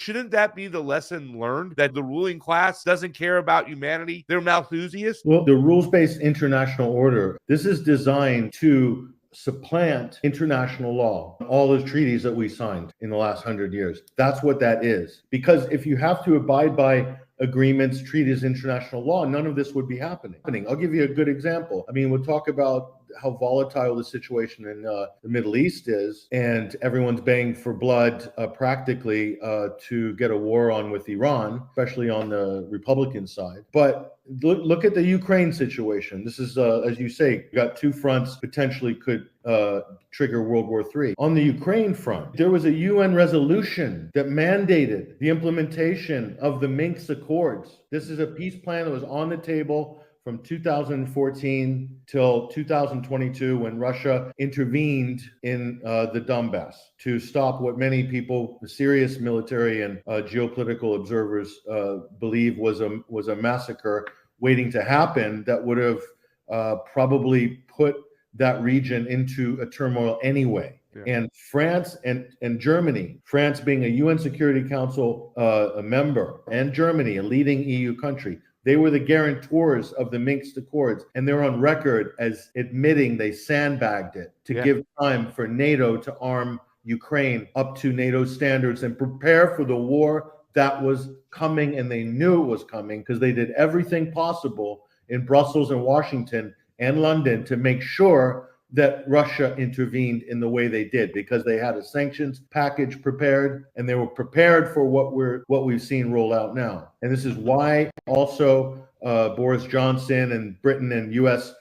Shouldn't that be the lesson learned, that the ruling class doesn't care about humanity? They're Malthusians? Well, the rules-based international order, this is designed to supplant international law, all those treaties that we signed in the last 100 years. That's what that is. Because if you have to abide by agreements, treaties, international law, none of this would be happening. I'll give you a good example. I mean, we'll talk about how volatile the situation in the Middle East is, and everyone's baying for blood practically to get a war on with Iran, especially on the Republican side. But look at the Ukraine situation. This is, as you say, you got two fronts potentially could trigger World War III. On the Ukraine front, there was a UN resolution that mandated the implementation of the Minsk Accords. This is a peace plan that was on the table from 2014 till 2022, when Russia intervened in the Donbass to stop what many people, serious military and geopolitical observers, believe was a massacre waiting to happen that would have probably put that region into a turmoil anyway. Yeah. And France and Germany, France being a UN Security Council a member, and Germany, a leading EU country, they were the guarantors of the Minsk Accords, and they're on record as admitting they sandbagged it to give time for NATO to arm Ukraine up to NATO standards and prepare for the war that was coming, and they knew it was coming because they did everything possible in Brussels and Washington and London to make sure that Russia intervened in the way they did, because they had a sanctions package prepared, and they were prepared for what we've seen roll out now. And this is why also Boris Johnson and Britain and US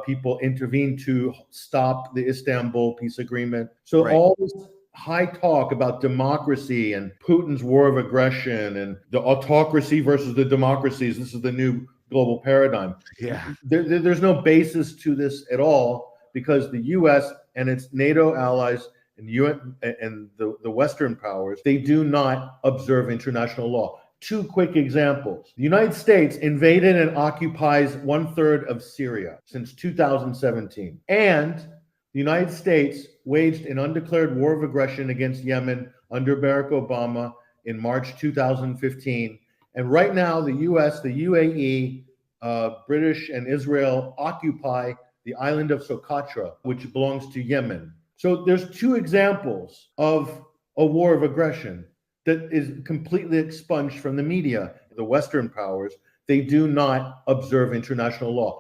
people intervened to stop the Istanbul peace agreement. So all this high talk about democracy and Putin's war of aggression and the autocracy versus the democracies, this is the new global paradigm. Yeah. There's no basis to this at all, because the U.S. and its NATO allies and UN and the Western powers, they do not observe international law. Two quick examples. The United States invaded and occupies 1/3 of Syria since 2017. And the United States waged an undeclared war of aggression against Yemen under Barack Obama in March 2015. And right now, the U.S., the UAE, British, and Israel occupy the island of Socotra, which belongs to Yemen. So there's two examples of a war of aggression that is completely expunged from the media. The Western powers, they do not observe international law.